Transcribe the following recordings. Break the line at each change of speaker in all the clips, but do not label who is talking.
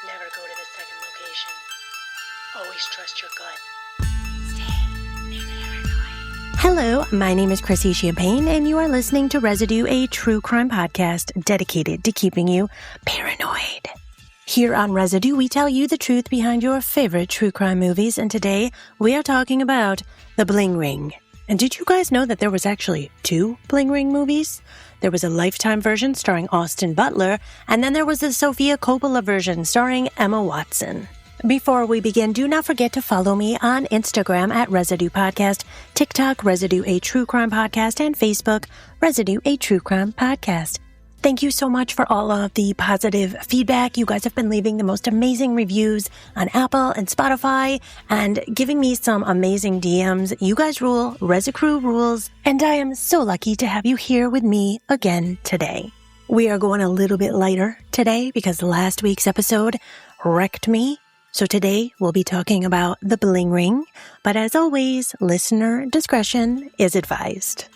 Never go to the second location. Always trust your gut.
Hello, my name is Chrissy Champagne, and you are listening to Residue, a true crime podcast dedicated to keeping you paranoid. Here on Residue, we tell you the truth behind your favorite true crime movies, and today we are talking about The Bling Ring. And did you guys know that there was actually 2 Bling Ring movies? There was a Lifetime version starring Austin Butler, and then there was the Sofia Coppola version starring Emma Watson. Before we begin, do not forget to follow me on Instagram at Residue Podcast, TikTok, Residue, a True Crime Podcast, and Facebook, Residue, a True Crime Podcast. Thank you so much for all of the positive feedback. You guys have been leaving the most amazing reviews on Apple and Spotify and giving me some amazing DMs. You guys rule, Residue rules, and I am so lucky to have you here with me again today. We are going a little bit lighter today because last week's episode wrecked me. So today we'll be talking about The Bling Ring, but as always, listener discretion is advised.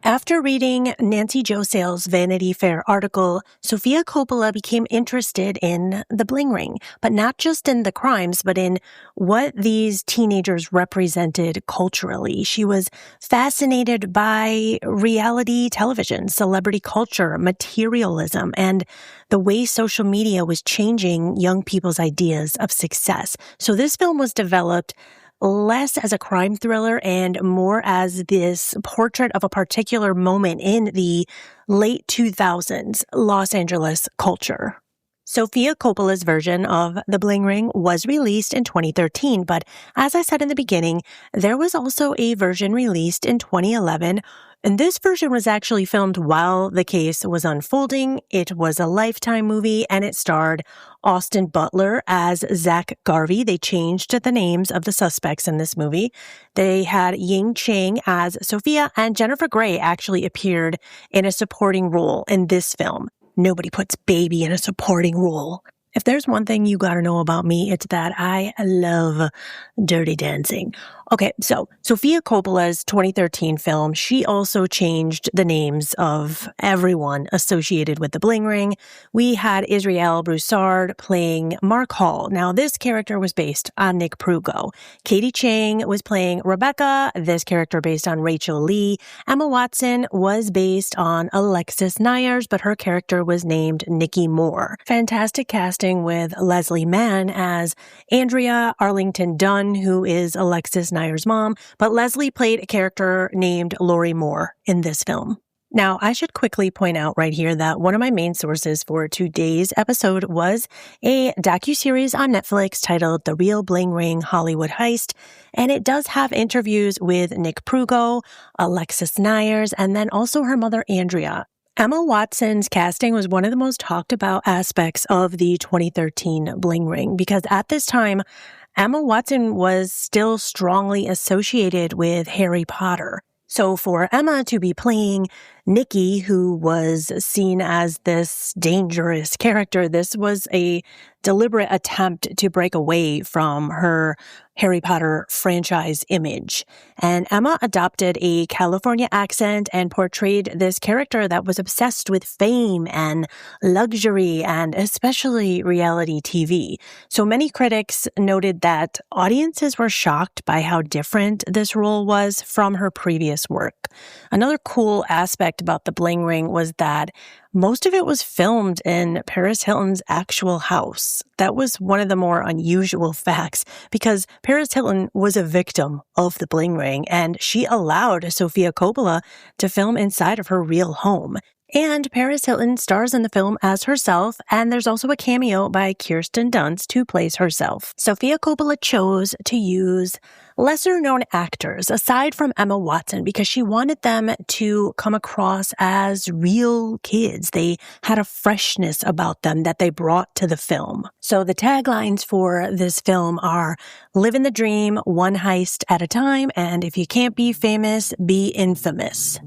After reading Nancy Jo Sales' Vanity Fair article, Sofia Coppola became interested in The Bling Ring, but not just in the crimes, but in what these teenagers represented culturally. She was fascinated by reality television, celebrity culture, materialism, and the way social media was changing young people's ideas of success. So this film was developed less as a crime thriller and more as this portrait of a particular moment in the late 2000s Los Angeles culture. Sofia Coppola's version of The Bling Ring was released in 2013, but as I said in the beginning, there was also a version released in 2011. And this version was actually filmed while the case was unfolding. It was a Lifetime movie, and it starred Austin Butler as Zach Garvey. They changed the names of the suspects in this movie. They had Ying Chang as Sophia, and Jennifer Grey actually appeared in a supporting role in this film. Nobody puts baby in a supporting role. If there's one thing you gotta know about me, it's that I love Dirty Dancing. Okay, so Sofia Coppola's 2013 film, she also changed the names of everyone associated with The Bling Ring. We had Israel Broussard playing Mark Hall. Now, this character was based on Nick Prugo. Katie Chang was playing Rebecca, this character based on Rachel Lee. Emma Watson was based on Alexis Nyers, but her character was named Nikki Moore. Fantastic casting with Leslie Mann as Andrea, Arlington Dunn, who is Alexis Nyers' mom, but Leslie played a character named Lori Moore in this film. Now, I should quickly point out right here that one of my main sources for today's episode was a docuseries on Netflix titled The Real Bling Ring Hollywood Heist, and it does have interviews with Nick Prugo, Alexis Nyers, and then also her mother, Andrea. Emma Watson's casting was one of the most talked about aspects of the 2013 Bling Ring because at this time, Emma Watson was still strongly associated with Harry Potter. So for Emma to be playing Nikki, who was seen as this dangerous character, this was a deliberate attempt to break away from her Harry Potter franchise image. And Emma adopted a California accent and portrayed this character that was obsessed with fame and luxury and especially reality TV. So many critics noted that audiences were shocked by how different this role was from her previous work. Another cool aspect about The Bling Ring was that most of it was filmed in Paris Hilton's actual house. That was one of the more unusual facts because Paris Hilton was a victim of The Bling Ring and she allowed Sofia Coppola to film inside of her real home. And Paris Hilton stars in the film as herself, and there's also a cameo by Kirsten Dunst who plays herself. Sofia Coppola chose to use lesser-known actors aside from Emma Watson because she wanted them to come across as real kids. They had a freshness about them that they brought to the film. So the taglines for this film are "Living the dream, one heist at a time," and "If you can't be famous, be infamous."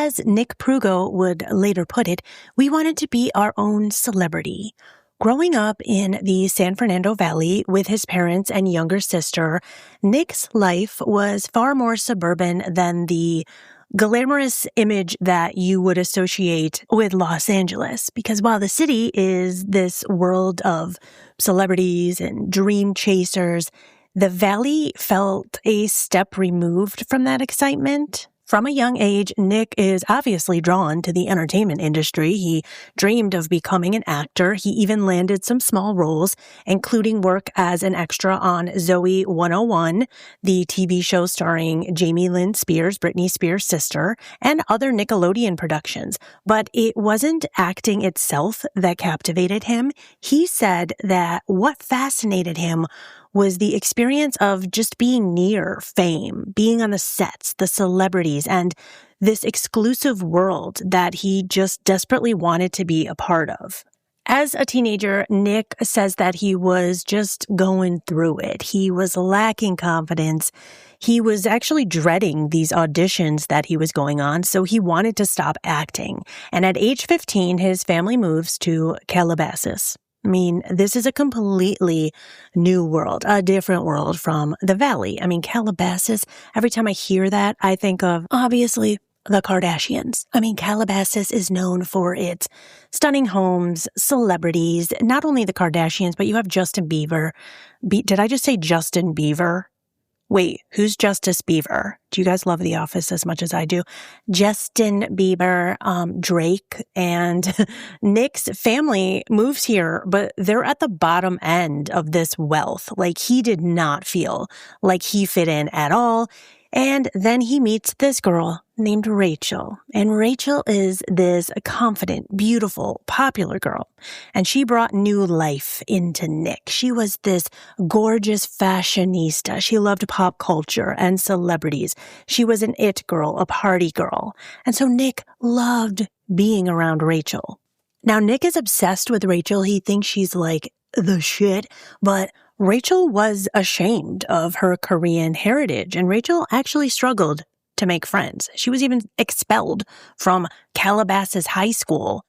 as Nick Prugo would later put it, we wanted to be our own celebrity. Growing up in the San Fernando Valley with his parents and younger sister, Nick's life was far more suburban than the glamorous image that you would associate with Los Angeles. Because while the city is this world of celebrities and dream chasers, the Valley felt a step removed from that excitement. From a young age, Nick is obviously drawn to the entertainment industry. He dreamed of becoming an actor. He even landed some small roles, including work as an extra on Zoey 101, the TV show starring Jamie Lynn Spears, Britney Spears' sister, and other Nickelodeon productions. But it wasn't acting itself that captivated him. He said that what fascinated him was the experience of just being near fame, being on the sets, the celebrities, and this exclusive world that he just desperately wanted to be a part of. As a teenager, Nick says that he was just going through it. He was lacking confidence. He was actually dreading these auditions that he was going on, so he wanted to stop acting. And at age 15, his family moves to Calabasas. I mean, this is a completely new world, a different world from the Valley. I mean, Calabasas, every time I hear that, I think of, obviously, the Kardashians. I mean, Calabasas is known for its stunning homes, celebrities, not only the Kardashians, but you have Justin Bieber. Did I just say Justin Bieber? Wait, who's Justice Bieber? Do you guys love The Office as much as I do? Justin Bieber, Drake, and Nick's family moves here, but they're at the bottom end of this wealth. Like, he did not feel like he fit in at all. And then he meets this girl named Rachel. And Rachel is this confident, beautiful, popular girl. And she brought new life into Nick. She was this gorgeous fashionista. She loved pop culture and celebrities. She was an it girl, a party girl. And so Nick loved being around Rachel. Now, Nick is obsessed with Rachel. He thinks she's like the shit, but Rachel was ashamed of her Korean heritage, and Rachel actually struggled to make friends. She was even expelled from Calabasas High School.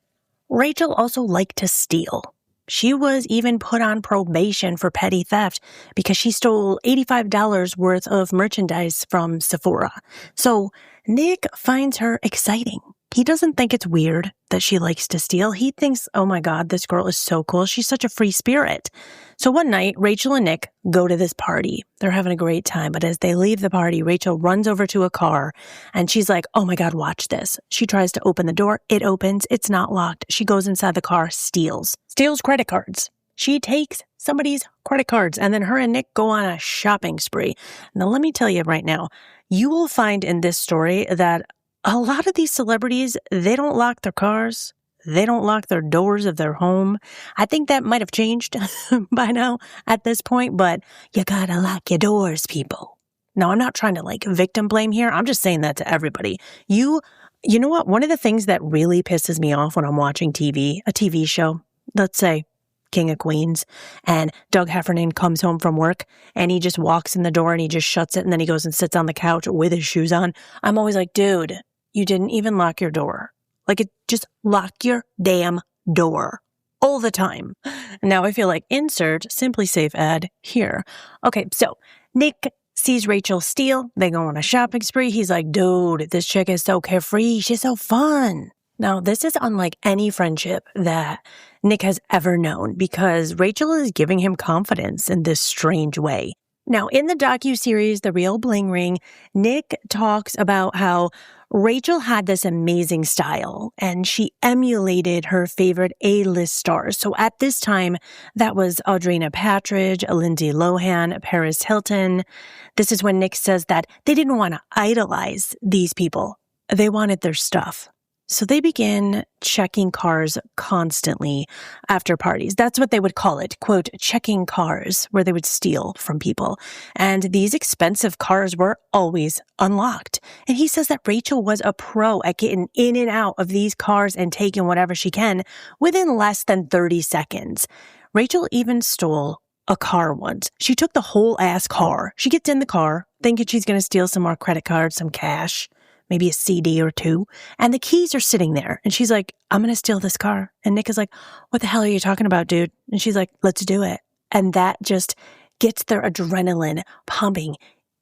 Rachel also liked to steal. She was even put on probation for petty theft because she stole $85 worth of merchandise from Sephora. So Nick finds her exciting. He doesn't think it's weird that she likes to steal. He thinks, oh my God, this girl is so cool. She's such a free spirit. So one night, Rachel and Nick go to this party. They're having a great time. But as they leave the party, Rachel runs over to a car and she's like, oh my God, watch this. She tries to open the door. It opens. It's not locked. She goes inside the car, steals credit cards. She takes somebody's credit cards, and then her and Nick go on a shopping spree. Now, let me tell you right now, you will find in this story that a lot of these celebrities, they don't lock their cars. They don't lock their doors of their home. I think that might have changed by now at this point, but you gotta lock your doors, people. Now, I'm not trying to victim blame here. I'm just saying that to everybody. You know what? One of the things that really pisses me off when I'm watching TV, a TV show, let's say King of Queens, and Doug Heffernan comes home from work and he just walks in the door and he just shuts it and then he goes and sits on the couch with his shoes on. I'm always like, dude, you didn't even lock your door. Just lock your damn door all the time. Now I feel like insert Simply Safe ad here. Okay, so Nick sees Rachel steal. They go on a shopping spree. He's like, dude, this chick is so carefree. She's so fun. Now, this is unlike any friendship that Nick has ever known because Rachel is giving him confidence in this strange way. Now, in the docuseries, The Real Bling Ring, Nick talks about how Rachel had this amazing style and she emulated her favorite A-list stars. So at this time, that was Audrina Patridge, Lindsay Lohan, Paris Hilton. This is when Nick says that they didn't want to idolize these people. They wanted their stuff. So they begin checking cars constantly after parties. That's what they would call it, quote, checking cars, where they would steal from people. And these expensive cars were always unlocked. And he says that Rachel was a pro at getting in and out of these cars and taking whatever she can within less than 30 seconds. Rachel even stole a car once. She took the whole ass car. She gets in the car thinking she's going to steal some more credit cards, some cash, maybe a CD or two, and the keys are sitting there. And she's like, I'm going to steal this car. And Nick is like, what the hell are you talking about, dude? And she's like, let's do it. And that just gets their adrenaline pumping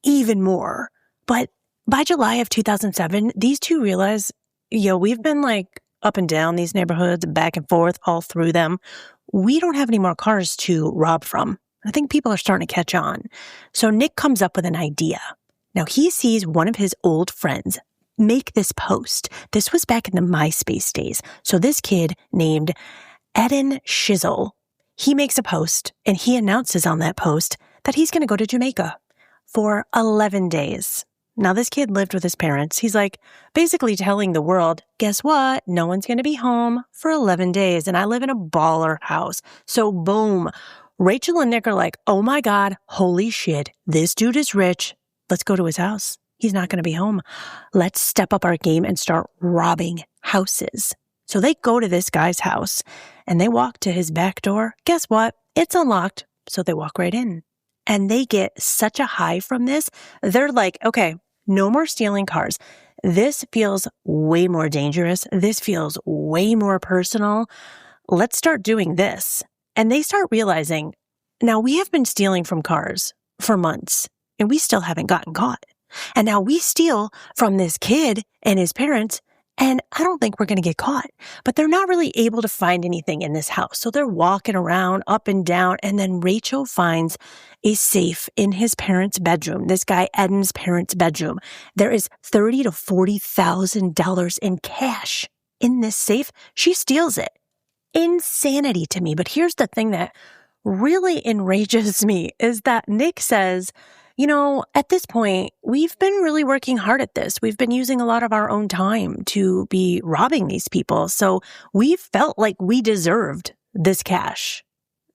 even more. But by July of 2007, these two realize, we've been like up and down these neighborhoods, back and forth, all through them. We don't have any more cars to rob from. I think people are starting to catch on. So Nick comes up with an idea. Now he sees one of his old friends make this post. This was back in the MySpace days. So this kid named Eden Shizzle, he makes a post and he announces on that post that he's going to go to Jamaica for 11 days. Now, this kid lived with his parents. He's like basically telling the world, guess what? No one's going to be home for 11 days. And I live in a baller house. So boom, Rachel and Nick are like, oh my God, holy shit. This dude is rich. Let's go to his house. He's not going to be home. Let's step up our game and start robbing houses. So they go to this guy's house and they walk to his back door. Guess what? It's unlocked. So they walk right in. And they get such a high from this. They're like, okay, no more stealing cars. This feels way more dangerous. This feels way more personal. Let's start doing this. And they start realizing, now we have been stealing from cars for months and we still haven't gotten caught. And now we steal from this kid and his parents, and I don't think we're going to get caught. But they're not really able to find anything in this house. So they're walking around up and down. And then Rachel finds a safe in his parents' bedroom. This guy, Eden's parents' bedroom. There is $30,000 to $40,000 in cash in this safe. She steals it. Insanity to me. But here's the thing that really enrages me is that Nick says, at this point, we've been really working hard at this. We've been using a lot of our own time to be robbing these people. So we felt like we deserved this cash.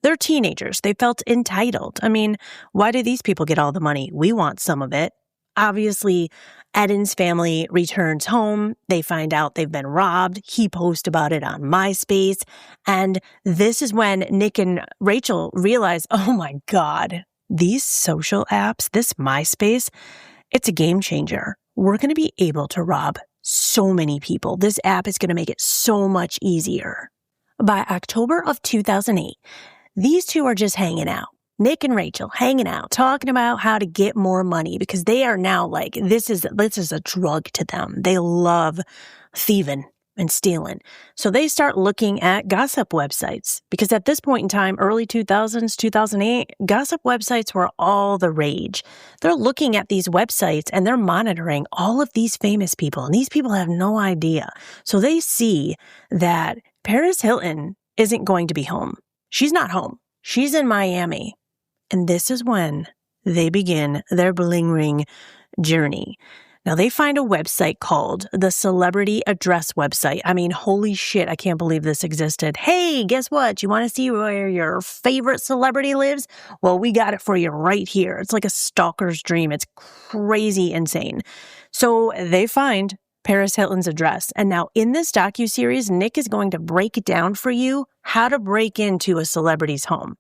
They're teenagers. They felt entitled. I mean, why do these people get all the money? We want some of it. Obviously, Eden's family returns home. They find out they've been robbed. He posts about it on MySpace. And this is when Nick and Rachel realize, oh my God, these social apps, this MySpace, it's a game changer. We're going to be able to rob so many people. This app is going to make it so much easier. By October of 2008, these two are just hanging out. Nick and Rachel hanging out, talking about how to get more money because they are now like, this is a drug to them. They love thieving and stealing. So they start looking at gossip websites because at this point in time, early 2000s, 2008, gossip websites were all the rage. They're looking at these websites and they're monitoring all of these famous people, and these people have no idea. So they see that Paris Hilton isn't going to be home. She's not home. She's in Miami. And this is when they begin their Bling Ring journey. Now, they find a website called the Celebrity Address website. I mean, holy shit, I can't believe this existed. Hey, guess what? You want to see where your favorite celebrity lives? Well, we got it for you right here. It's like a stalker's dream. It's crazy insane. So they find Paris Hilton's address. And now in this docuseries, Nick is going to break down for you how to break into a celebrity's home.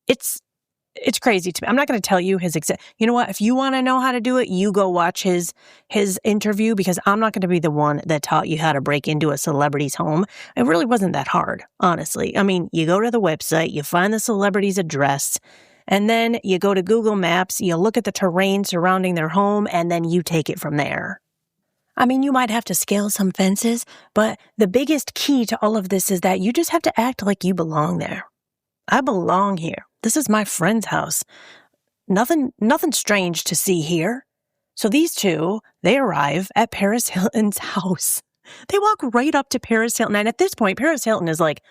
It's crazy to me. I'm not going to tell you his exact. You know what? If you want to know how to do it, you go watch his interview because I'm not going to be the one that taught you how to break into a celebrity's home. It really wasn't that hard, honestly. I mean, you go to the website, you find the celebrity's address, and then you go to Google Maps, you look at the terrain surrounding their home, and then you take it from there. I mean, you might have to scale some fences, but the biggest key to all of this is that you just have to act like you belong there. I belong here. This is my friend's house. Nothing strange to see here. So these two, they arrive at Paris Hilton's house. They walk right up to Paris Hilton. And at this point, Paris Hilton is like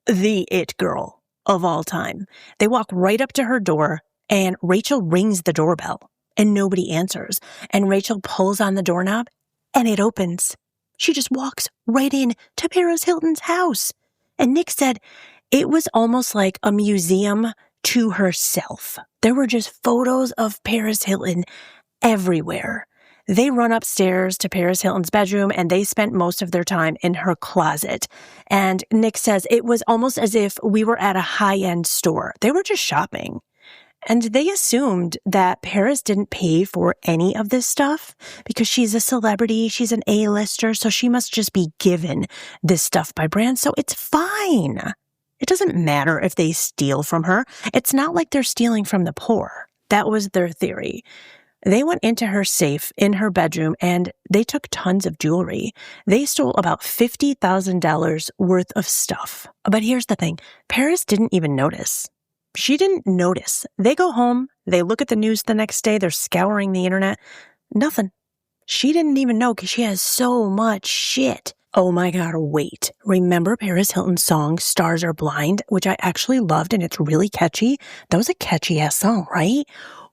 the it girl of all time. They walk right up to her door and Rachel rings the doorbell and nobody answers. And Rachel pulls on the doorknob and it opens. She just walks right in to Paris Hilton's house. And Nick said, it was almost like a museum to herself. There were just photos of Paris Hilton everywhere. They run upstairs to Paris Hilton's bedroom and they spent most of their time in her closet. And Nick says it was almost as if we were at a high-end store. They were just shopping. And they assumed that Paris didn't pay for any of this stuff because she's a celebrity, she's an A-lister, so she must just be given this stuff by brands, so it's fine. It doesn't matter if they steal from her. It's not like they're stealing from the poor. That was their theory. They went into her safe in her bedroom and they took tons of jewelry. They stole about $50,000 worth of stuff. But here's the thing. Paris didn't even notice. She didn't notice. They go home. They look at the news the next day. They're scouring the internet. Nothing. She didn't even know because she has so much shit. Oh my God, wait. Remember Paris Hilton's song, Stars Are Blind, which I actually loved and it's really catchy? That was a catchy ass song, right?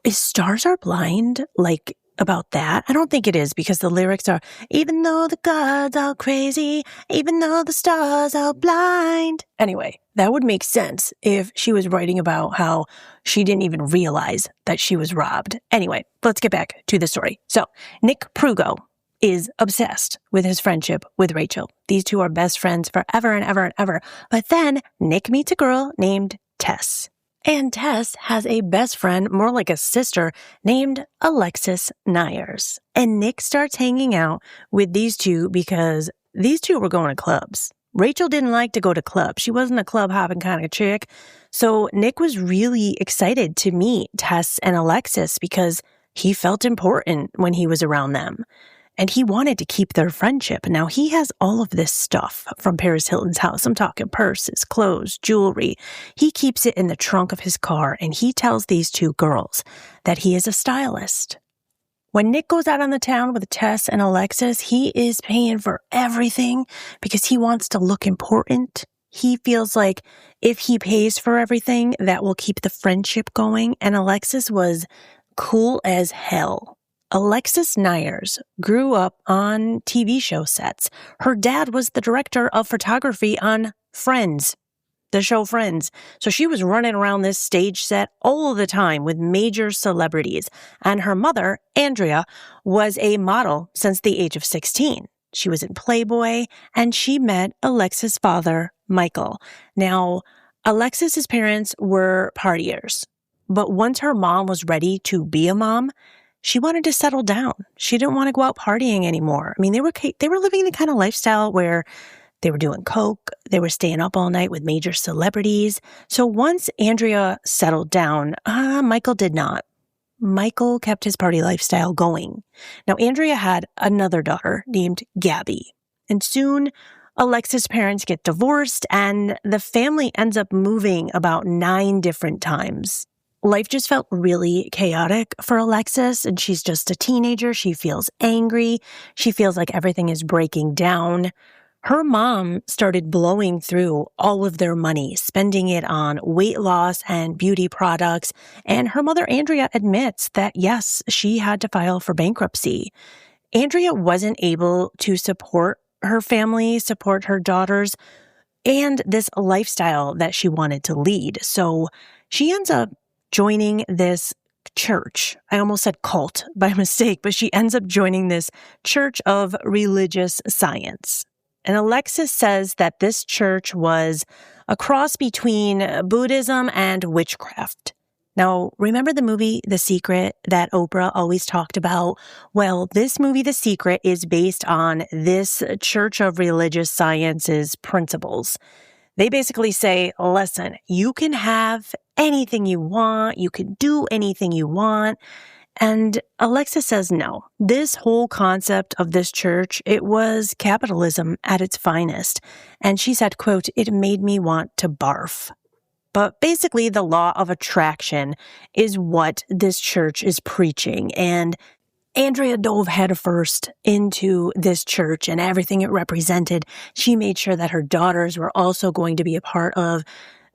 Is Stars Are Blind like about that? I don't think it is because the lyrics are, even though the gods are crazy, even though the stars are blind. Anyway, that would make sense if she was writing about how she didn't even realize that she was robbed. Anyway, let's get back to the story. So Nick Prugo is obsessed with his friendship with Rachel. These two are best friends forever and ever and ever. But then Nick meets a girl named Tess. And Tess has a best friend, more like a sister, named Alexis Nyers. And Nick starts hanging out with these two because these two were going to clubs. Rachel didn't like to go to clubs. She wasn't a club hopping kind of chick. So Nick was really excited to meet Tess and Alexis because he felt important when he was around them. And he wanted to keep their friendship. Now, he has all of this stuff from Paris Hilton's house. I'm talking purses, clothes, jewelry. He keeps it in the trunk of his car, and he tells these two girls that he is a stylist. When Nick goes out on the town with Tess and Alexis, he is paying for everything because he wants to look important. He feels like if he pays for everything, that will keep the friendship going. And Alexis was cool as hell. Alexis Nyers grew up on TV show sets. Her dad was the director of photography on Friends, the show Friends. So she was running around this stage set all the time with major celebrities. And her mother, Andrea, was a model since the age of 16. She was in Playboy, and she met Alexis' father, Michael. Now, Alexis' parents were partiers. But once her mom was ready to be a mom, she wanted to settle down. She didn't want to go out partying anymore. I mean, they were living the kind of lifestyle where they were doing coke, they were staying up all night with major celebrities. So once Andrea settled down, Michael did not. Michael kept his party lifestyle going. Now, Andrea had another daughter named Gabby. And soon, Alexis' parents get divorced and the family ends up moving about 9 different times. Life just felt really chaotic for Alexis, and she's just a teenager. She feels angry. She feels like everything is breaking down. Her mom started blowing through all of their money, spending it on weight loss and beauty products. And her mother, Andrea, admits that, yes, she had to file for bankruptcy. Andrea wasn't able to support her family, support her daughters, and this lifestyle that she wanted to lead. So she ends up joining this church. I almost said cult by mistake, but she ends up joining this church of religious science. And Alexis says that this church was a cross between Buddhism and witchcraft. Now, remember the movie The Secret that Oprah always talked about? Well, this movie, The Secret, is based on this church of religious science's principles. They basically say, listen, you can have anything you want. You can do anything you want. And Alexa says no. This whole concept of this church, it was capitalism at its finest. And she said, quote, "It made me want to barf." But basically, the law of attraction is what this church is preaching. And Andrea dove headfirst into this church and everything it represented. She made sure that her daughters were also going to be a part of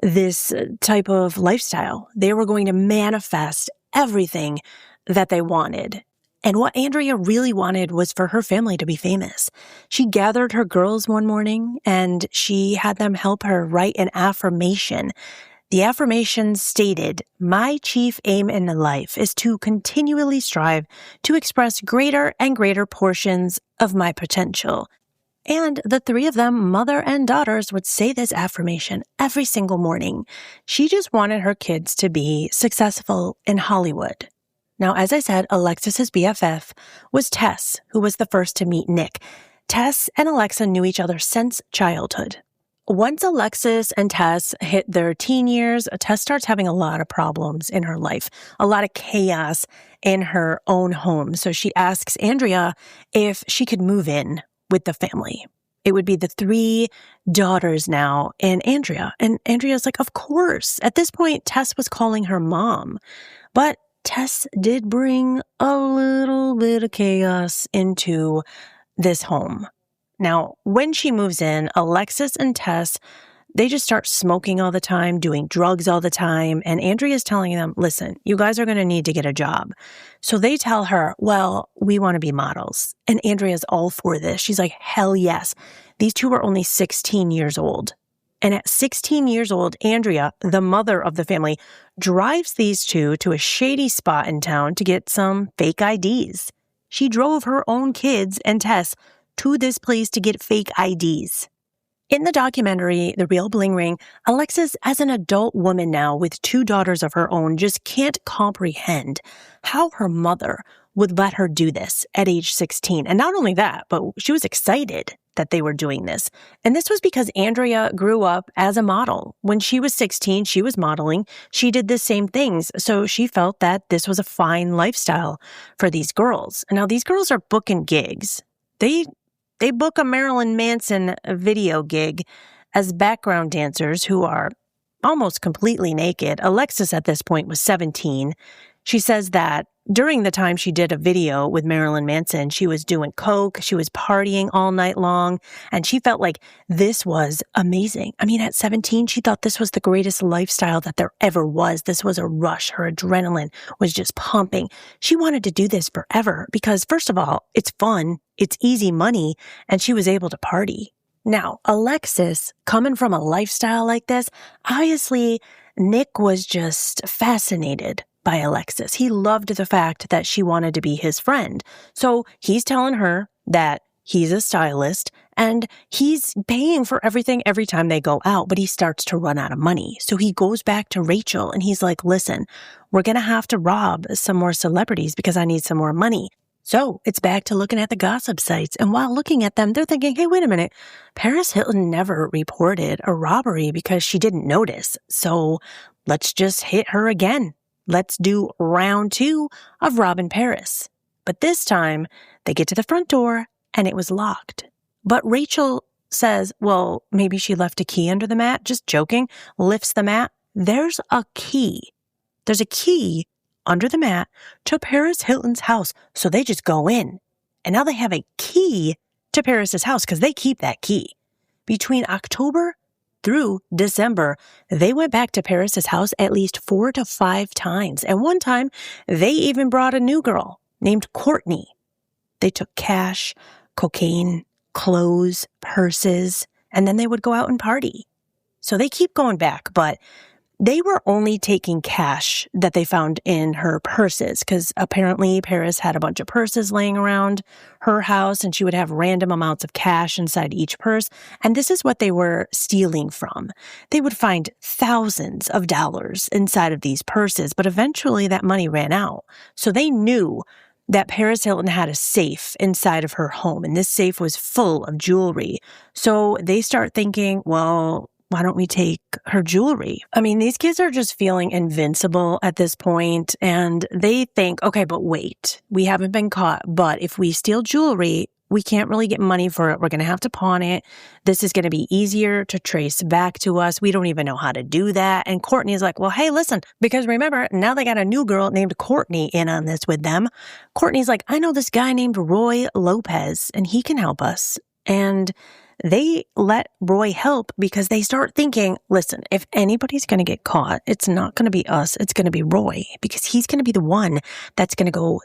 this type of lifestyle. They were going to manifest everything that they wanted. And what Andrea really wanted was for her family to be famous. She gathered her girls one morning and she had them help her write an affirmation. The affirmation stated, "My chief aim in life is to continually strive to express greater and greater portions of my potential." And the three of them, mother and daughters, would say this affirmation every single morning. She just wanted her kids to be successful in Hollywood. Now, as I said, Alexis's BFF was Tess, who was the first to meet Nick. Tess and Alexa knew each other since childhood. Once Alexis and Tess hit their teen years, Tess starts having a lot of problems in her life, a lot of chaos in her own home. So she asks Andrea if she could move in with the family. It would be the three daughters now and Andrea. And Andrea's like, of course. At this point, Tess was calling her mom. But Tess did bring a little bit of chaos into this home. Now, when she moves in, Alexis and Tess, they just start smoking all the time, doing drugs all the time. And Andrea's telling them, listen, you guys are going to need to get a job. So they tell her, well, we want to be models. And Andrea's all for this. She's like, hell yes. These two are only 16 years old. And at 16 years old, Andrea, the mother of the family, drives these two to a shady spot in town to get some fake IDs. She drove her own kids and Tess to this place to get fake IDs. In the documentary, The Real Bling Ring, Alexis, as an adult woman now with two daughters of her own, just can't comprehend how her mother would let her do this at age 16. And not only that, but she was excited that they were doing this. And this was because Andrea grew up as a model. When she was 16, she was modeling. She did the same things. So she felt that this was a fine lifestyle for these girls. And now these girls are booking gigs. They book a Marilyn Manson video gig as background dancers who are almost completely naked. Alexis at this point was 17. She says that during the time she did a video with Marilyn Manson, she was doing coke, she was partying all night long, and she felt like this was amazing. I mean, at 17, she thought this was the greatest lifestyle that there ever was. This was a rush. Her adrenaline was just pumping. She wanted to do this forever because, first of all, it's fun, it's easy money, and she was able to party. Now, Alexis, coming from a lifestyle like this, obviously, Nick was just fascinated by Alexis. He loved the fact that she wanted to be his friend. So he's telling her that he's a stylist and he's paying for everything every time they go out, but he starts to run out of money. So he goes back to Rachel and he's like, listen, we're going to have to rob some more celebrities because I need some more money. So it's back to looking at the gossip sites. And while looking at them, they're thinking, hey, wait a minute. Paris Hilton never reported a robbery because she didn't notice. So let's just hit her again. Let's do round 2 of robbing Paris. But this time, they get to the front door and it was locked. But Rachel says, well, maybe she left a key under the mat. Just joking. Lifts the mat. There's a key. There's a key under the mat to Paris Hilton's house. So they just go in. And now they have a key to Paris's house because they keep that key. Between October through December, they went back to Paris's house at least 4 to 5 times. And one time, they even brought a new girl named Courtney. They took cash, cocaine, clothes, purses, and then they would go out and party. So they keep going back, but they were only taking cash that they found in her purses because apparently Paris had a bunch of purses laying around her house and she would have random amounts of cash inside each purse. And this is what they were stealing from. They would find thousands of dollars inside of these purses, but eventually that money ran out. So they knew that Paris Hilton had a safe inside of her home and this safe was full of jewelry. So they start thinking, well, why don't we take her jewelry? I mean, these kids are just feeling invincible at this point, and they think, okay, but wait, we haven't been caught, but if we steal jewelry, we can't really get money for it. We're going to have to pawn it. This is going to be easier to trace back to us. We don't even know how to do that. And Courtney's like, well, hey, listen, because remember, now they got a new girl named Courtney in on this with them. Courtney's like, I know this guy named Roy Lopez, and he can help us. And they let Roy help because they start thinking, listen, if anybody's going to get caught, it's not going to be us. It's going to be Roy because he's going to be the one that's going to go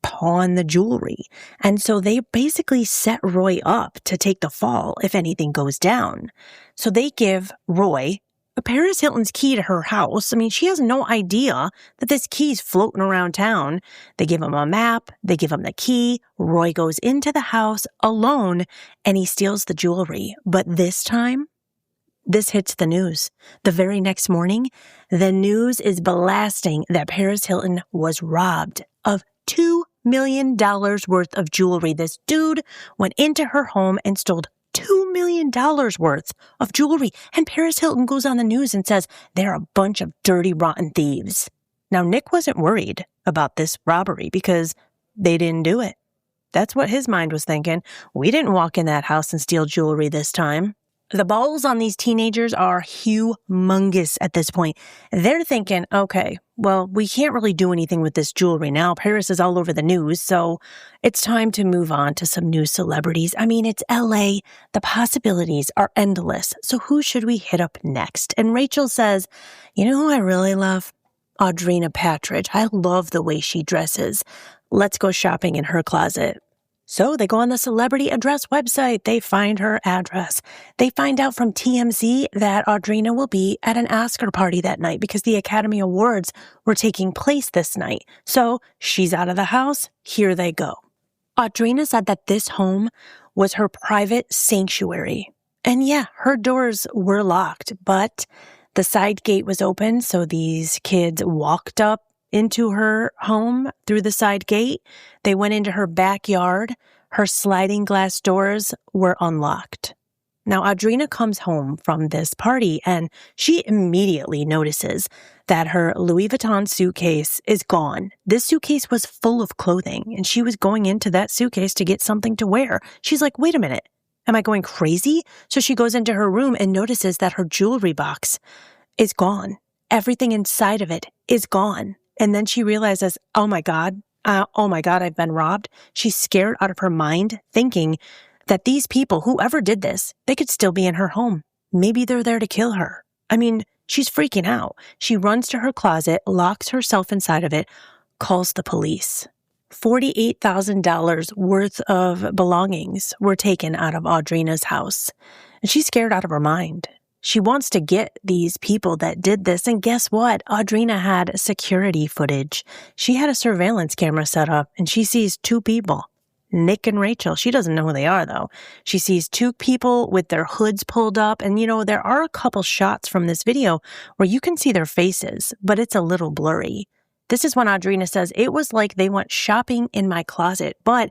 pawn the jewelry. And so they basically set Roy up to take the fall if anything goes down. So they give Roy Paris Hilton's key to her house. I mean, she has no idea that this key's floating around town. They give him a map. They give him the key. Roy goes into the house alone and he steals the jewelry. But this time, this hits the news. The very next morning, the news is blasting that Paris Hilton was robbed of $2 million worth of jewelry. This dude went into her home and stole $2 million worth of jewelry. And Paris Hilton goes on the news and says they're a bunch of dirty, rotten thieves. Now, Nick wasn't worried about this robbery because they didn't do it. That's what his mind was thinking. We didn't walk in that house and steal jewelry this time. The balls on these teenagers are humongous at this point. They're thinking, okay, well, we can't really do anything with this jewelry now. Paris is all over the news, so it's time to move on to some new celebrities. I mean, it's LA. The possibilities are endless. So who should we hit up next? And Rachel says, you know who I really love? Audrina Patridge. I love the way she dresses. Let's go shopping in her closet. So they go on the celebrity address website. They find her address. They find out from TMZ that Audrina will be at an Oscar party that night because the Academy Awards were taking place this night. So she's out of the house. Here they go. Audrina said that this home was her private sanctuary. And yeah, her doors were locked, but the side gate was open. So these kids walked up into her home through the side gate. They went into her backyard. Her sliding glass doors were unlocked. Now, Audrina comes home from this party and she immediately notices that her Louis Vuitton suitcase is gone. This suitcase was full of clothing and she was going into that suitcase to get something to wear. She's like, wait a minute, am I going crazy? So she goes into her room and notices that her jewelry box is gone. Everything inside of it is gone. And then she realizes, oh my God, I've been robbed. She's scared out of her mind, thinking that these people, whoever did this, they could still be in her home. Maybe they're there to kill her. I mean, she's freaking out. She runs to her closet, locks herself inside of it, calls the police. $48,000 worth of belongings were taken out of Audrina's house. And she's scared out of her mind. She wants to get these people that did this. And guess what? Audrina had security footage. She had a surveillance camera set up and she sees two people, Nick and Rachel. She doesn't know who they are though. She sees two people with their hoods pulled up. And you know, there are a couple shots from this video where you can see their faces, but it's a little blurry. This is when Audrina says, it was like they went shopping in my closet, but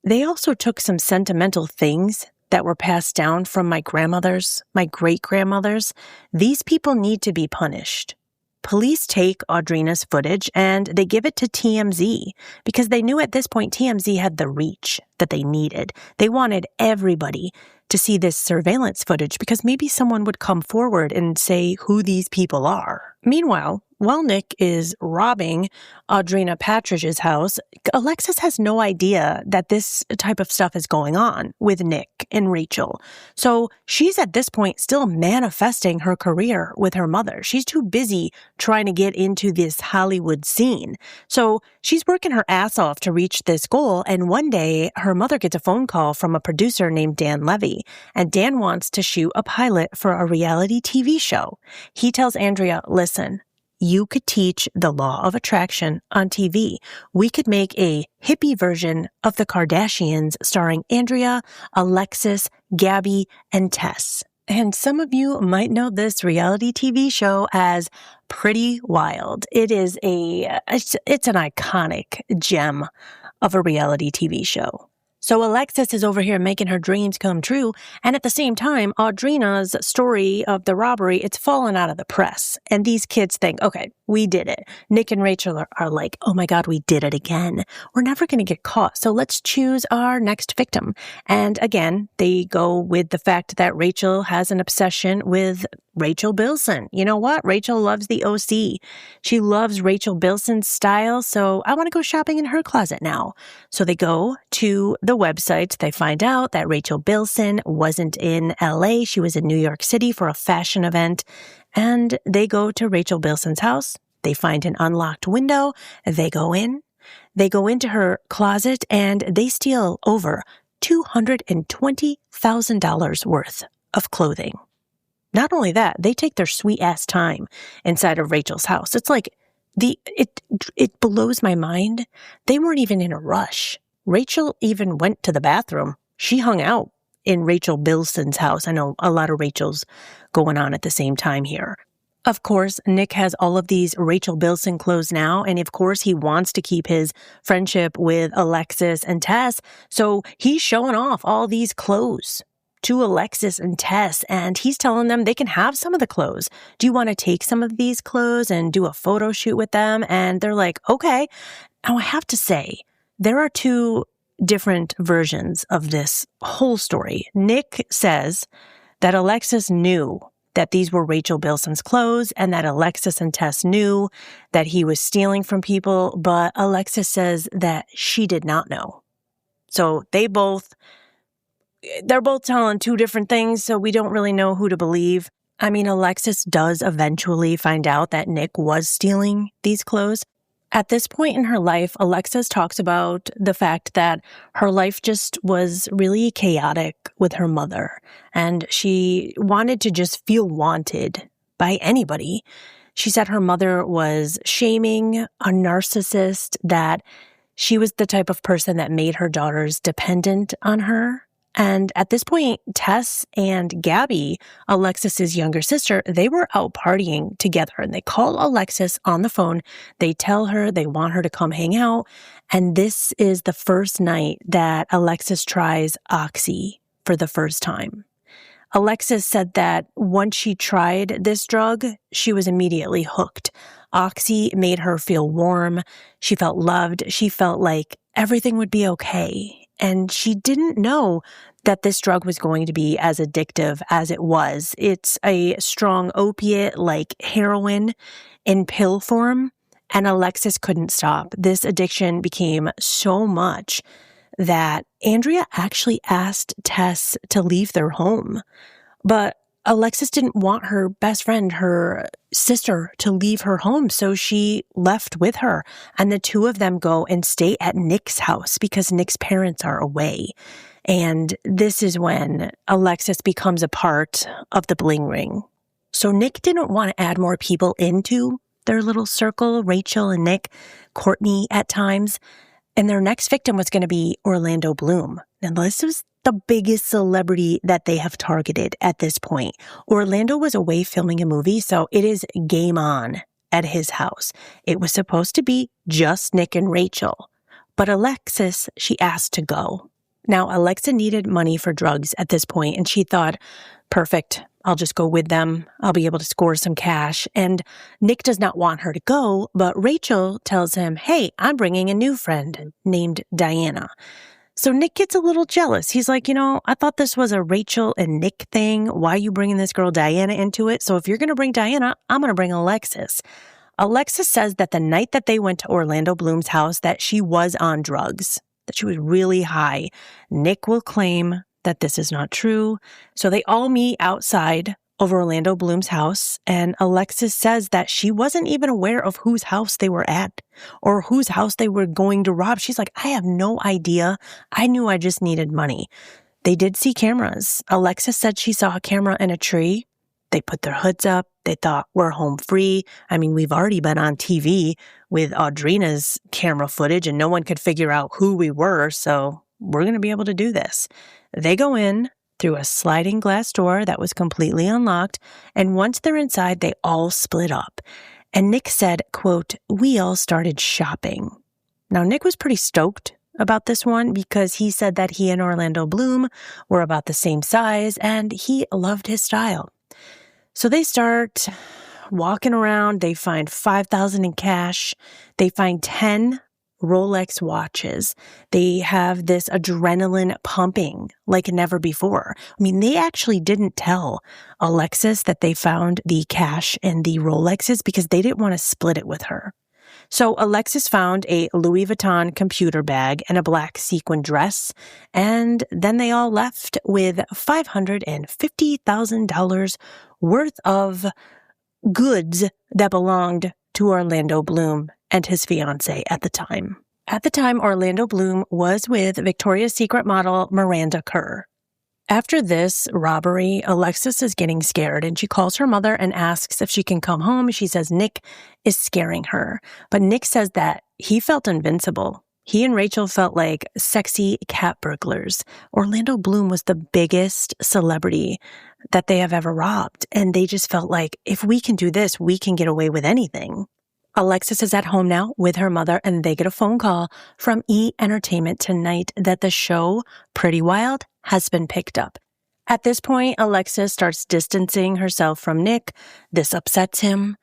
they also took some sentimental things that were passed down from my grandmothers, my great-grandmothers. These people need to be punished. Police take Audrina's footage and they give it to TMZ because they knew at this point TMZ had the reach that they needed. They wanted everybody to see this surveillance footage because maybe someone would come forward and say who these people are. Meanwhile, while Nick is robbing Audrina Patridge's house, Alexis has no idea that this type of stuff is going on with Nick and Rachel. So she's at this point still manifesting her career with her mother. She's too busy trying to get into this Hollywood scene. So she's working her ass off to reach this goal. And one day her mother gets a phone call from a producer named Dan Levy. And Dan wants to shoot a pilot for a reality TV show. He tells Andrea, listen, you could teach the law of attraction on TV. We could make a hippie version of the Kardashians starring Andrea, Alexis, Gabby, and Tess. And some of you might know this reality TV show as Pretty Wild. It's an iconic gem of a reality TV show. So Alexis is over here making her dreams come true. And at the same time, Audrina's story of the robbery, it's fallen out of the press. And these kids think, okay, we did it. Nick and Rachel are like, oh my God, we did it again. We're never going to get caught. So let's choose our next victim. And again, they go with the fact that Rachel has an obsession with Rachel Bilson. You know what? Rachel loves the OC. She loves Rachel Bilson's style. So I want to go shopping in her closet now. So they go to the website. They find out that Rachel Bilson wasn't in LA. She was in New York City for a fashion event. And they go to Rachel Bilson's house. They find an unlocked window. They go in. They go into her closet and they steal over $220,000 worth of clothing. Not only that, they take their sweet ass time inside of Rachel's house. It's like it blows my mind. They weren't even in a rush. Rachel even went to the bathroom. She hung out in Rachel Bilson's house. I know a lot of Rachels going on at the same time here. Of course, Nick has all of these Rachel Bilson clothes now, and of course, he wants to keep his friendship with Alexis and Tess, so he's showing off all these clothes to Alexis and Tess, and he's telling them they can have some of the clothes. Do you want to take some of these clothes and do a photo shoot with them? And they're like, okay. Now, I have to say, there are two different versions of this whole story. Nick says that Alexis knew that these were Rachel Bilson's clothes and that Alexis and Tess knew that he was stealing from people, but Alexis says that she did not know. So they're both telling two different things, so we don't really know who to believe. I mean, Alexis does eventually find out that Nick was stealing these clothes. At this point in her life, Alexis talks about the fact that her life just was really chaotic with her mother, and she wanted to just feel wanted by anybody. She said her mother was shaming, a narcissist, that she was the type of person that made her daughters dependent on her. And at this point, Tess and Gabby, Alexis's younger sister, they were out partying together, and they call Alexis on the phone. They tell her they want her to come hang out. And this is the first night that Alexis tries Oxy for the first time. Alexis said that once she tried this drug, she was immediately hooked. Oxy made her feel warm. She felt loved. She felt like everything would be okay. And she didn't know that this drug was going to be as addictive as it was. It's a strong opiate like heroin in pill form, and Alexis couldn't stop. This addiction became so much that Andrea actually asked Tess to leave their home. But Alexis didn't want her best friend, her sister, to leave her home, so she left with her. And the two of them go and stay at Nick's house because Nick's parents are away. And this is when Alexis becomes a part of the Bling Ring. So Nick didn't want to add more people into their little circle, Rachel and Nick, Courtney at times. And their next victim was going to be Orlando Bloom. And this was the biggest celebrity that they have targeted at this point. Orlando was away filming a movie, so it is game on at his house. It was supposed to be just Nick and Rachel, but Alexis, she asked to go. Now, Alexa needed money for drugs at this point, and she thought, perfect, I'll just go with them. I'll be able to score some cash. And Nick does not want her to go, but Rachel tells him, hey, I'm bringing a new friend named Diana. So Nick gets a little jealous. He's like, I thought this was a Rachel and Nick thing. Why are you bringing this girl Diana into it? So if you're going to bring Diana, I'm going to bring Alexis. Alexis says that the night that they went to Orlando Bloom's house, that she was on drugs, that she was really high. Nick will claim that this is not true. So they all meet outside of Orlando Bloom's house, and Alexis says that she wasn't even aware of whose house they were at or whose house they were going to rob. She's like, I have no idea. I knew I just needed money. They did see cameras. Alexis said she saw a camera in a tree. They put their hoods up. They thought, we're home free. I mean, we've already been on TV with Audrina's camera footage, and no one could figure out who we were, so we're going to be able to do this. They go in through a sliding glass door that was completely unlocked, and once they're inside, they all split up. And Nick said, quote, we all started shopping. Now, Nick was pretty stoked about this one because he said that he and Orlando Bloom were about the same size, and he loved his style. So they start walking around. They find $5,000 in cash. They find 10 Rolex watches. They have this adrenaline pumping like never before. I mean, they actually didn't tell Alexis that they found the cash and the Rolexes because they didn't want to split it with her. So Alexis found a Louis Vuitton computer bag and a black sequin dress, and then they all left with $550,000 worth of goods that belonged to Orlando Bloom and his fiancée at the time. At the time, Orlando Bloom was with Victoria's Secret model Miranda Kerr. After this robbery, Alexis is getting scared and she calls her mother and asks if she can come home. She says Nick is scaring her. But Nick says that he felt invincible. He and Rachel felt like sexy cat burglars. Orlando Bloom was the biggest celebrity that they have ever robbed. And they just felt like, if we can do this, we can get away with anything. Alexis is at home now with her mother, and they get a phone call from E! Entertainment tonight that the show Pretty Wild has been picked up. At this point, Alexis starts distancing herself from Nick. This upsets him.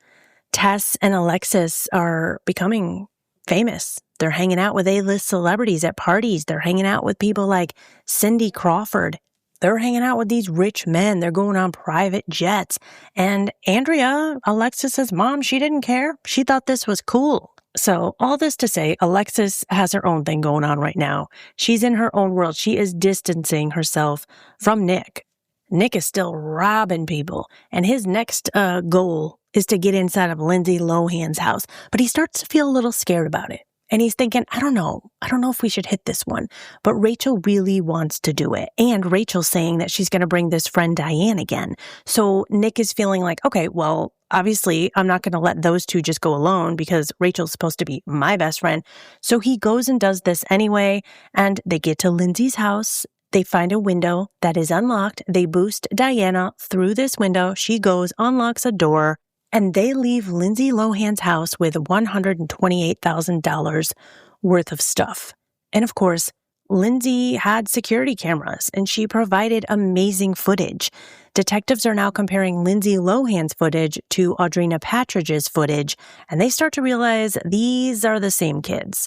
Tess and Alexis are becoming famous. They're hanging out with A-list celebrities at parties. They're hanging out with people like Cindy Crawford. They're hanging out with these rich men. They're going on private jets. And Andrea, Alexis's mom, she didn't care. She thought this was cool. So all this to say, Alexis has her own thing going on right now. She's in her own world. She is distancing herself from Nick. Nick is still robbing people. And his next goal is to get inside of Lindsay Lohan's house. But he starts to feel a little scared about it. And he's thinking, I don't know if we should hit this one. But Rachel really wants to do it. And Rachel's saying that she's going to bring this friend Diane again. So Nick is feeling like, okay, well, obviously I'm not going to let those two just go alone because Rachel's supposed to be my best friend. So he goes and does this anyway. And they get to Lindsay's house. They find a window that is unlocked. They boost Diana through this window. She goes, unlocks a door. And they leave Lindsay Lohan's house with $128,000 worth of stuff. And of course, Lindsay had security cameras and she provided amazing footage. Detectives are now comparing Lindsay Lohan's footage to Audrina Patridge's footage, and they start to realize these are the same kids.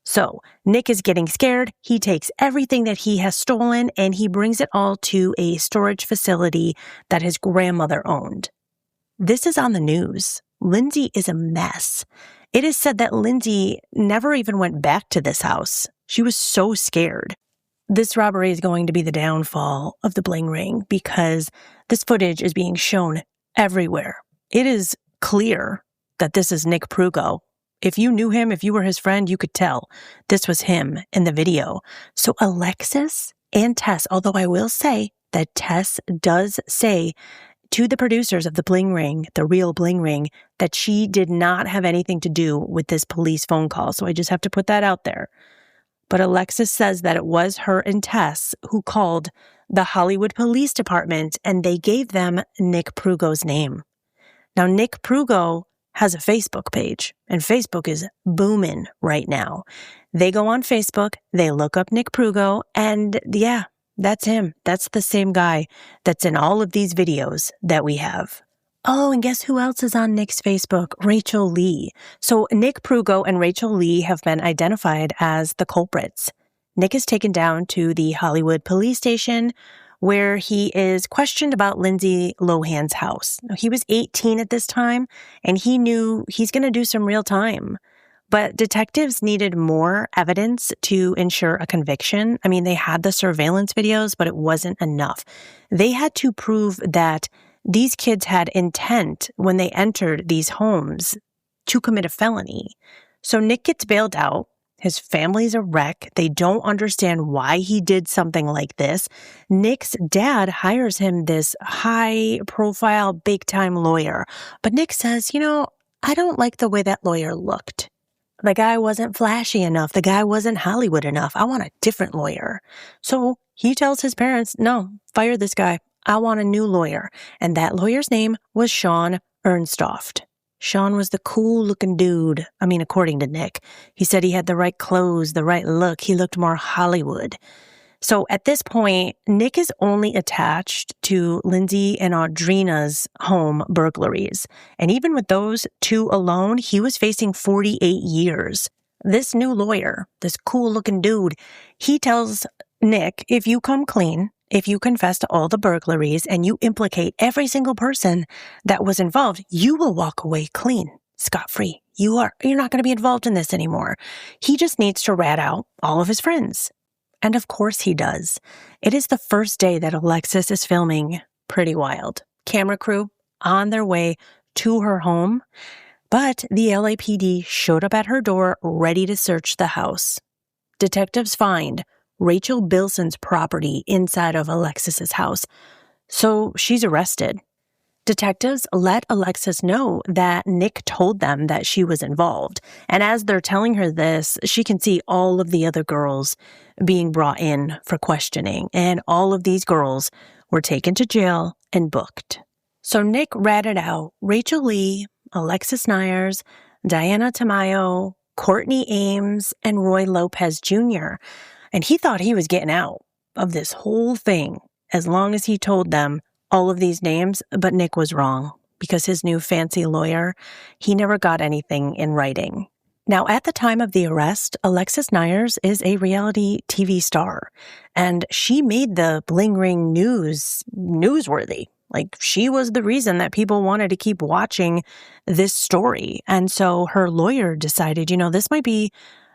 So Nick is getting scared. He takes everything that he has stolen and he brings it all to a storage facility that his grandmother owned. This is on the news. Lindsay is a mess. It is said that Lindsay never even went back to this house. She was so scared. This robbery is going to be the downfall of the Bling Ring because this footage is being shown everywhere. It is clear that this is Nick Prugo. If you knew him, if you were his friend, you could tell this was him in the video. So Alexis and Tess, although I will say that Tess does say to the producers of the Bling Ring, the real Bling Ring, that she did not have anything to do with this police phone call. So I just have to put that out there. But Alexis says that it was her and Tess who called the Hollywood Police Department and they gave them Nick Prugo's name. Now, Nick Prugo has a Facebook page and Facebook is booming right now. They go on Facebook, they look up Nick Prugo, and yeah, that's him. That's the same guy that's in all of these videos that we have. Oh, and guess who else is on Nick's Facebook? Rachel Lee. So Nick Prugo and Rachel Lee have been identified as the culprits. Nick is taken down to the Hollywood police station where he is questioned about Lindsay Lohan's house. Now, he was 18 at this time, and he knew he's going to do some real time. But detectives needed more evidence to ensure a conviction. I mean, they had the surveillance videos, but it wasn't enough. They had to prove that these kids had intent when they entered these homes to commit a felony. So Nick gets bailed out. His family's a wreck. They don't understand why he did something like this. Nick's dad hires him this high-profile, big-time lawyer. But Nick says, I don't like the way that lawyer looked. The guy wasn't flashy enough. The guy wasn't Hollywood enough. I want a different lawyer. So he tells his parents, no, fire this guy. I want a new lawyer. And that lawyer's name was Sean Ernstoft. Sean was the cool-looking dude. I mean, according to Nick. He said he had the right clothes, the right look. He looked more Hollywood. So at this point, Nick is only attached to Lindsay and Audrina's home burglaries. And even with those two alone, he was facing 48 years. This new lawyer, this cool-looking dude, he tells Nick, if you come clean, if you confess to all the burglaries and you implicate every single person that was involved, you will walk away clean, scot-free. You're not going to be involved in this anymore. He just needs to rat out all of his friends. And of course he does. It is the first day that Alexis is filming Pretty Wild. Camera crew on their way to her home, but the LAPD showed up at her door ready to search the house. Detectives find Rachel Bilson's property inside of Alexis's house. So she's arrested. Detectives let Alexis know that Nick told them that she was involved. And as they're telling her this, she can see all of the other girls being brought in for questioning. And all of these girls were taken to jail and booked. So Nick ratted out Rachel Lee, Alexis Nyers, Diana Tamayo, Courtney Ames, and Roy Lopez Jr. And he thought he was getting out of this whole thing as long as he told them all of these names, but Nick was wrong because his new fancy lawyer, he never got anything in writing. Now, at the time of the arrest, Alexis Nyers is a reality TV star, and she made the Bling Ring newsworthy. Like, she was the reason that people wanted to keep watching this story. And so her lawyer decided, this might be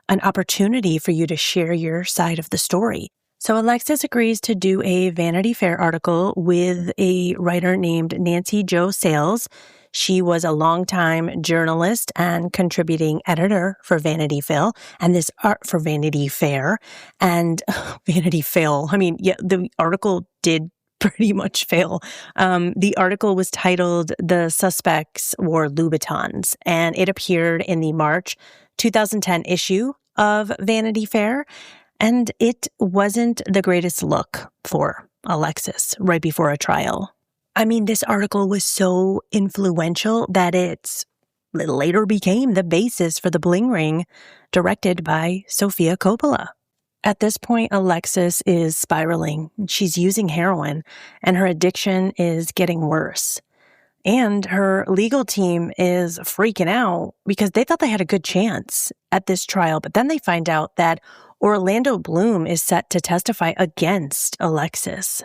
an opportunity for you to share your side of the story. So Alexis agrees to do a Vanity Fair article with a writer named Nancy Jo Sales. She was a longtime journalist and contributing editor for Vanity Fair, and this art for Vanity Fair and Vanity Fail. The article did pretty much fail. The article was titled "The Suspects Wore Louboutins," and it appeared in the March 2010 issue of Vanity Fair. And it wasn't the greatest look for Alexis right before a trial. This article was so influential that it later became the basis for the Bling Ring, directed by Sofia Coppola. At this point, Alexis is spiraling. She's using heroin, and her addiction is getting worse. And her legal team is freaking out because they thought they had a good chance at this trial, but then they find out that Orlando Bloom is set to testify against Alexis.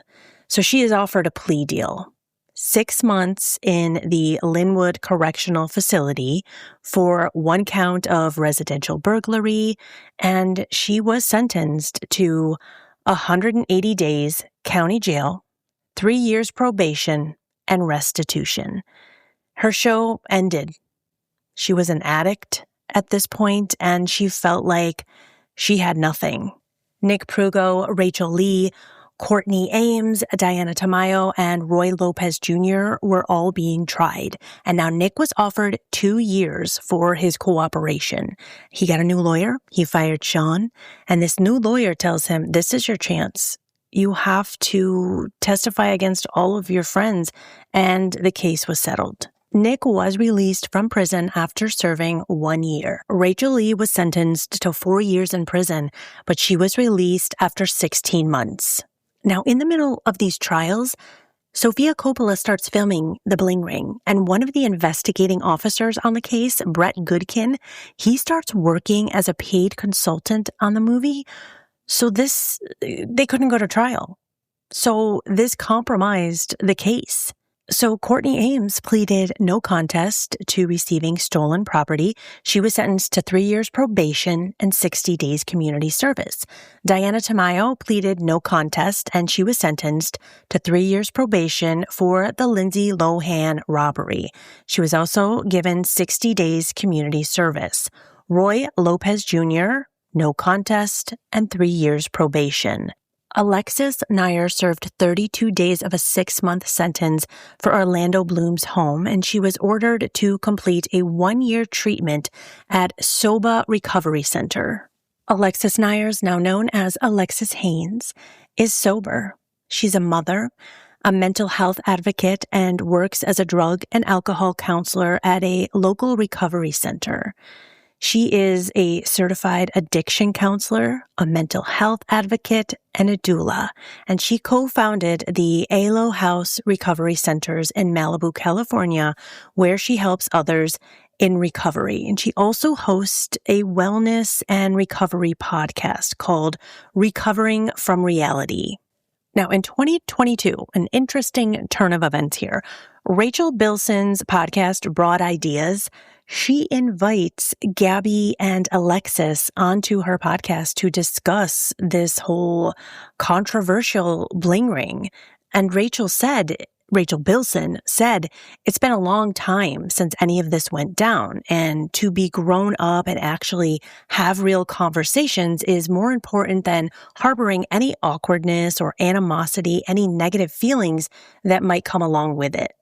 So she is offered a plea deal. 6 months in the Linwood Correctional Facility for 1 count of residential burglary, and she was sentenced to 180 days county jail, 3 years probation, and restitution. Her show ended. She was an addict at this point, and she felt like she had nothing. Nick Prugo, Rachel Lee, Courtney Ames, Diana Tamayo, and Roy Lopez Jr. were all being tried. And now Nick was offered 2 years for his cooperation. He got a new lawyer. He fired Sean. And this new lawyer tells him, this is your chance. You have to testify against all of your friends. And the case was settled. Nick was released from prison after serving 1 year. Rachel Lee was sentenced to 4 years in prison, but she was released after 16 months. Now, in the middle of these trials, Sofia Coppola starts filming The Bling Ring, and one of the investigating officers on the case, Brett Goodkin, he starts working as a paid consultant on the movie. So they couldn't go to trial. So this compromised the case. So Courtney Ames pleaded no contest to receiving stolen property. She was sentenced to 3 years probation and 60 days community service. Diana Tamayo pleaded no contest, and she was sentenced to 3 years probation for the Lindsay Lohan robbery. She was also given 60 days community service. Roy Lopez Jr., no contest, and 3 years probation. Alexis Nyers served 32 days of a 6-month sentence for Orlando Bloom's home, and she was ordered to complete a 1-year treatment at Soba Recovery Center. Alexis Nyers, now known as Alexis Haynes, is sober. She's a mother, a mental health advocate, and works as a drug and alcohol counselor at a local recovery center. She is a certified addiction counselor, a mental health advocate, and a doula, and she co-founded the Alo House Recovery Centers in Malibu, California, where she helps others in recovery. And she also hosts a wellness and recovery podcast called Recovering from Reality. Now, in 2022, an interesting turn of events here. Rachel Bilson's podcast, Broad Ideas, she invites Gabby and Alexis onto her podcast to discuss this whole controversial Bling Ring. And Rachel said, Rachel Bilson, said it's been a long time since any of this went down, and to be grown up and actually have real conversations is more important than harboring any awkwardness or animosity, any negative feelings that might come along with it.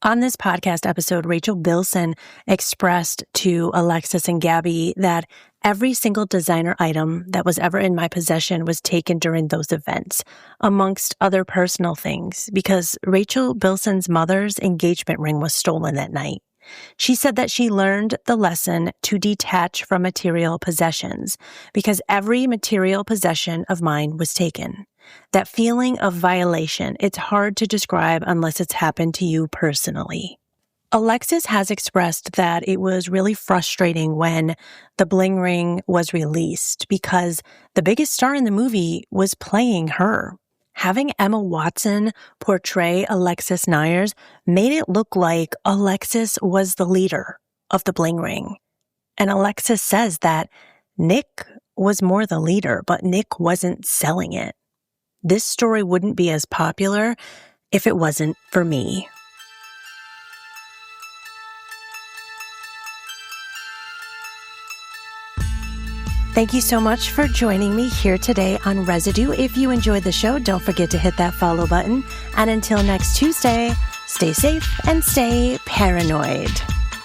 On this podcast episode, Rachel Bilson expressed to Alexis and Gabby that every single designer item that was ever in my possession was taken during those events, amongst other personal things, because Rachel Bilson's mother's engagement ring was stolen that night. She said that she learned the lesson to detach from material possessions because every material possession of mine was taken. That feeling of violation, it's hard to describe unless it's happened to you personally. Alexis has expressed that it was really frustrating when the Bling Ring was released because the biggest star in the movie was playing her. Having Emma Watson portray Alexis Nyers made it look like Alexis was the leader of the Bling Ring. And Alexis says that Nick was more the leader, but Nick wasn't selling it. This story wouldn't be as popular if it wasn't for me. Thank you so much for joining me here today on Residue. If you enjoyed the show, don't forget to hit that follow button. And until next Tuesday, stay safe and stay paranoid.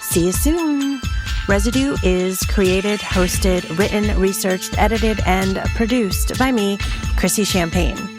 See you soon. Residue is created, hosted, written, researched, edited, and produced by me, Chrissy Champagne.